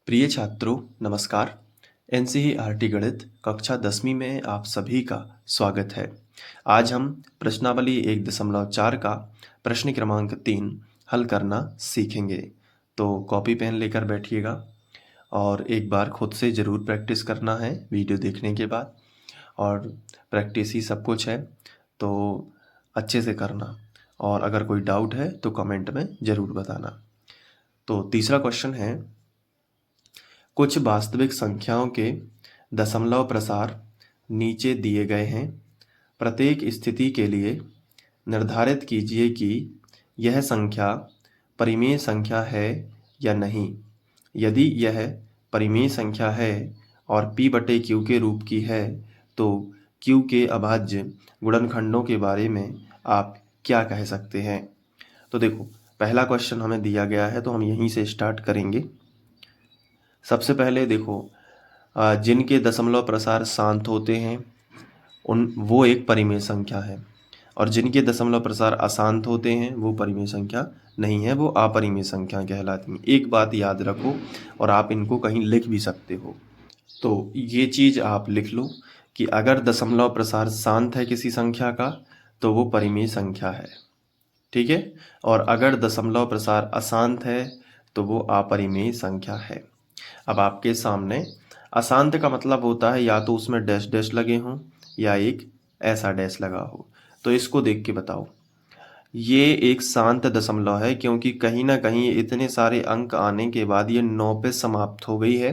प्रिय छात्रों, नमस्कार। एनसीईआरटी गणित कक्षा 10वीं में आप सभी का स्वागत है। आज हम प्रश्नावली 1.4 का प्रश्न क्रमांक 3 हल करना सीखेंगे। तो कॉपी पेन लेकर बैठिएगा और एक बार खुद से ज़रूर प्रैक्टिस करना है वीडियो देखने के बाद। और प्रैक्टिस ही सब कुछ है, तो अच्छे से करना। और अगर कोई डाउट है तो कमेंट में ज़रूर बताना। तो तीसरा क्वेश्चन है, कुछ वास्तविक संख्याओं के दशमलव प्रसार नीचे दिए गए हैं। प्रत्येक स्थिति के लिए निर्धारित कीजिए कि यह संख्या परिमेय संख्या है या नहीं। यदि यह परिमेय संख्या है और P/Q के रूप की है तो Q के अभाज्य गुणनखंडों के बारे में आप क्या कह सकते हैं। तो देखो, पहला क्वेश्चन हमें दिया गया है तो हम यहीं से स्टार्ट करेंगे। सबसे पहले देखो, जिनके दशमलव प्रसार शांत होते हैं वो एक परिमेय संख्या है, और जिनके दशमलव प्रसार अशांत होते हैं वो परिमेय संख्या नहीं है, वो अपरिमेय संख्या कहलाती हैं। एक बात याद रखो, और आप इनको कहीं लिख भी सकते हो। तो ये चीज़ आप लिख लो कि अगर दशमलव प्रसार शांत है किसी संख्या का तो वो परिमेय संख्या है, ठीक है। और अगर दशमलव प्रसार अशांत है तो वो अपरिमेय संख्या है। अब आपके सामने अशांत का मतलब होता है या तो उसमें डैश डैश लगे हों या एक ऐसा डैश लगा हो। तो इसको देख के बताओ, ये एक शांत दशमलव है क्योंकि कहीं ना कहीं इतने सारे अंक आने के बाद ये 9 पे समाप्त हो गई है,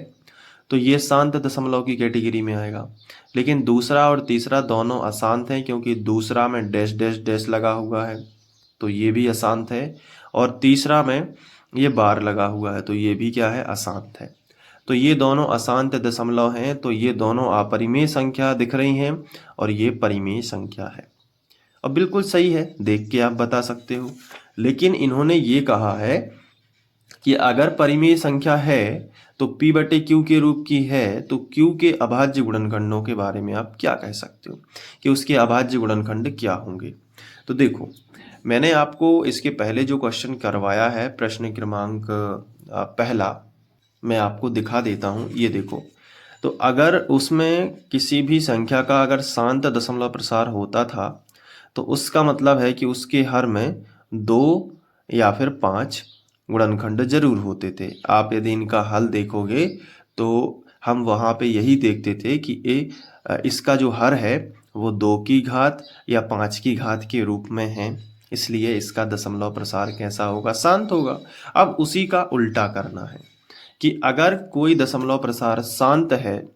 तो ये शांत दशमलव की कैटेगरी में आएगा। लेकिन दूसरा और तीसरा दोनों अशांत हैं क्योंकि दूसरा में डैश डैश डैश लगा हुआ है, तो ये भी अशांत है। और तीसरा में ये बार लगा हुआ है, तो ये भी क्या है, अशांत है। तो ये दोनों अशांत दशमलव हैं, तो ये दोनों अपरिमेय संख्या दिख रही हैं और ये परिमेय संख्या है। अब बिल्कुल सही है, देख के आप बता सकते हो। लेकिन इन्होंने ये कहा है कि अगर परिमेय संख्या है तो P/Q के रूप की है, तो Q के अभाज्य गुणनखंडों के बारे में आप क्या कह सकते हो कि उसके अभाज्य गुणनखंड क्या होंगे। तो देखो, मैंने आपको इसके पहले जो क्वेश्चन करवाया है, प्रश्न क्रमांक पहला, मैं आपको दिखा देता हूँ। ये देखो, तो अगर उसमें किसी भी संख्या का अगर शांत दशमलव प्रसार होता था तो उसका मतलब है कि उसके हर में 2 या फिर 5 गुणनखंड जरूर होते थे। आप यदि इनका हल देखोगे तो हम वहाँ पे यही देखते थे कि इसका जो हर है वो 2 की घात या 5 की घात के रूप में है, इसलिए इसका दशमलव प्रसार कैसा होगा, शांत होगा। अब उसी का उल्टा करना है कि अगर कोई दशमलव प्रसार शांत है,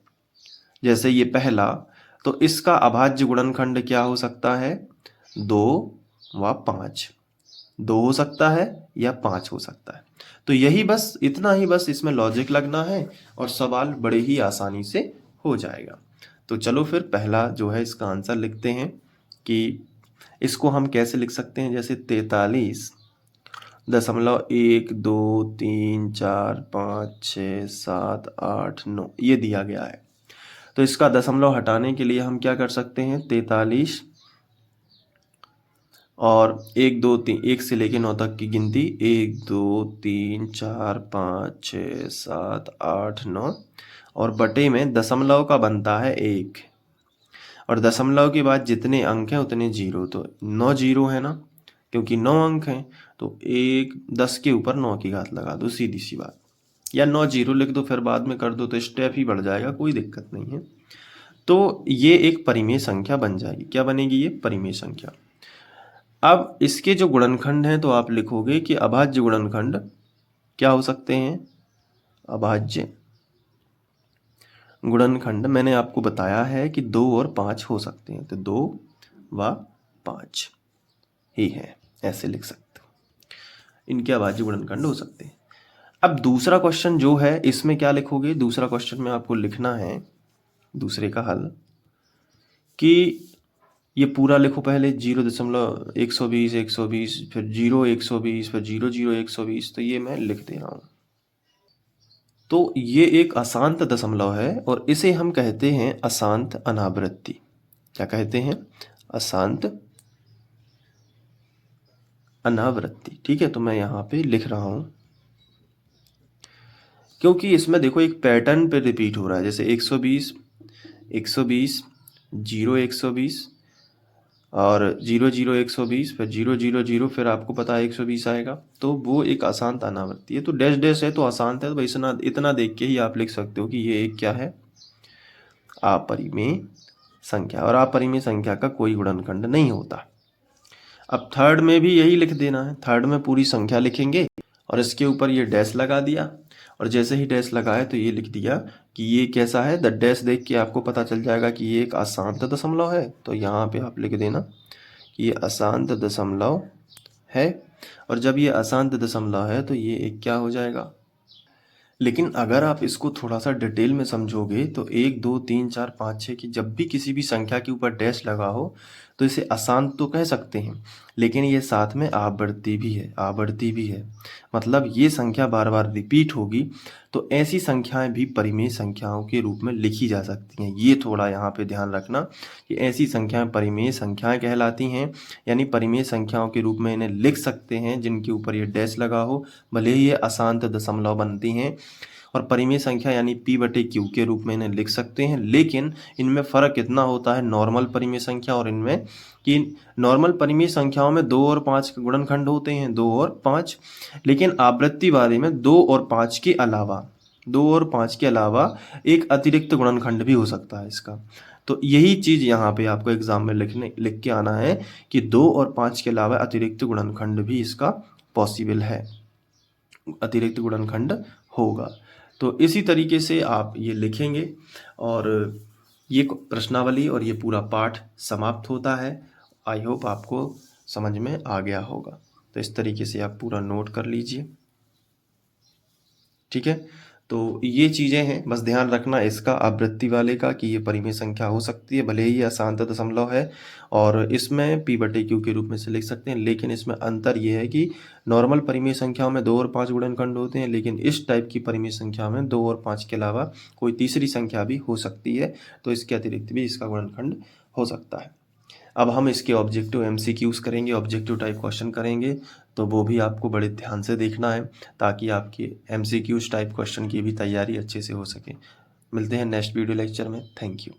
जैसे ये पहला, तो इसका अभाज्य गुणनखंड क्या हो सकता है, 2 व 5। 2 हो सकता है या 5 हो सकता है। तो यही बस, इतना ही बस इसमें लॉजिक लगना है और सवाल बड़े ही आसानी से हो जाएगा। तो चलो फिर पहला जो है इसका आंसर लिखते हैं कि इसको हम कैसे लिख सकते हैं। जैसे 43.1 2 3 4 5 6 7 8 9 ये दिया गया है, तो इसका दशमलव हटाने के लिए हम क्या कर सकते हैं, 43 और 1 2 3, 1 से लेके 9 तक की गिनती, 1 2 3 4 5 6 7 8 9, और बटे में दशमलव का बनता है 1, और दशमलव के बाद जितने अंक हैं उतने जीरो, तो 9 जीरो है ना, क्योंकि 9 अंक हैं। तो 1 10 के ऊपर 9 की घात लगा दो, सीधी सी बात, या 9 जीरो लिख दो, फिर बाद में कर दो तो स्टेप ही बढ़ जाएगा, कोई दिक्कत नहीं है। तो ये एक परिमेय संख्या बन जाएगी। क्या बनेगी, ये परिमेय संख्या। अब इसके जो गुणनखंड हैं तो आप लिखोगे कि अभाज्य गुणनखंड क्या हो सकते हैं, अभाज्य गुणनखंड मैंने आपको बताया है कि 2 और 5 हो सकते हैं, तो 2 व 5 ही है, ऐसे लिख सकते हो। इनके अभाज्य गुणनखंड हो सकते हैं। अब दूसरा क्वेश्चन जो है इसमें क्या लिखोगे, दूसरा क्वेश्चन में आपको लिखना है दूसरे का हल कि ये पूरा लिखो पहले, 0.120 120, फिर 0 120, फिर 0 0 120, तो ये मैं लिख दे रहा हूँ। तो ये एक अशांत दशमलव है और इसे हम कहते हैं अशांत अनावृत्ति। क्या कहते हैं, अशांत अनावृत्ति। ठीक है, तो मैं यहाँ पे लिख रहा हूँ क्योंकि इसमें देखो एक पैटर्न पे रिपीट हो रहा है, जैसे 120 120 0 120 और 0 0 120 फिर 0 0 0 फिर आपको पता है 120 आएगा, तो वो एक अशांत अनावर्ती है। तो डैश डैश है तो अशांत है, तो भाई इतना इतना देख के ही आप लिख सकते हो कि ये एक क्या है, अपरिमेय संख्या, और अपरिमेय संख्या का कोई गुणनखंड नहीं होता। अब थर्ड में भी यही लिख देना है, थर्ड में पूरी संख्या लिखेंगे और इसके ऊपर ये डैश लगा दिया, और जैसे ही डैश लगाए तो ये लिख दिया कि ये कैसा है। द डैश देख के आपको पता चल जाएगा कि ये एक अशांत दशमलव है, तो यहाँ पे आप लिख देना कि ये अशांत दशमलव है। और जब ये अशांत दशमलव है तो ये एक क्या हो जाएगा। लेकिन अगर आप इसको थोड़ा सा डिटेल में समझोगे तो 1 2 3 4 5 6 की जब भी किसी भी संख्या के ऊपर डैश लगा हो तो इसे अशांत तो कह सकते हैं, लेकिन ये साथ में आवर्ती भी है, आवर्ती भी है। मतलब ये संख्या बार बार रिपीट होगी, तो ऐसी संख्याएं भी परिमेय संख्याओं के रूप में लिखी जा सकती हैं। ये थोड़ा यहाँ पे ध्यान रखना कि ऐसी संख्याएं परिमेय संख्याएं कहलाती हैं, यानी परिमेय संख्याओं के रूप में इन्हें लिख सकते हैं जिनके ऊपर ये डैश लगा हो, भले ही ये अशांत दशमलव बनती हैं। और परिमेय संख्या यानी P/Q के रूप में इन्हें लिख सकते हैं, लेकिन इनमें फ़र्क इतना होता है नॉर्मल परिमेय संख्या और इनमें कि नॉर्मल परिमेय संख्याओं में 2 और 5 के गुणनखंड होते हैं, 2 और 5, लेकिन आवृत्ति वाले में 2 और 5 के अलावा 2 और 5 के अलावा एक अतिरिक्त गुणनखंड भी हो सकता है इसका। तो यही चीज़ यहाँ पे आपको एग्जाम में लिख के आना है कि 2 और 5 के अलावा अतिरिक्त गुणनखंड भी इसका पॉसिबल है, अतिरिक्त गुणनखंड होगा। तो इसी तरीके से आप ये लिखेंगे और ये प्रश्नावली और ये पूरा पाठ समाप्त होता है। आई होप आपको समझ में आ गया होगा। तो इस तरीके से आप पूरा नोट कर लीजिए, ठीक है। तो ये चीज़ें हैं, बस ध्यान रखना इसका आवृत्ति वाले का कि ये परिमेय संख्या हो सकती है, भले ही अशांत दशमलव है और इसमें P/Q के रूप में से लिख सकते हैं, लेकिन इसमें अंतर ये है कि नॉर्मल परिमेय संख्याओं में 2 और 5 गुणनखंड होते हैं, लेकिन इस टाइप की परिमेय संख्या में 2 और 5 के अलावा कोई तीसरी संख्या भी हो सकती है, तो इसके अतिरिक्त भी इसका गुणनखंड हो सकता है। अब हम इसके ऑब्जेक्टिव MCQs करेंगे, ऑब्जेक्टिव टाइप क्वेश्चन करेंगे, तो वो भी आपको बड़े ध्यान से देखना है ताकि आपकी MCQs टाइप क्वेश्चन की भी तैयारी अच्छे से हो सके। मिलते हैं नेक्स्ट वीडियो लेक्चर में। Thank you.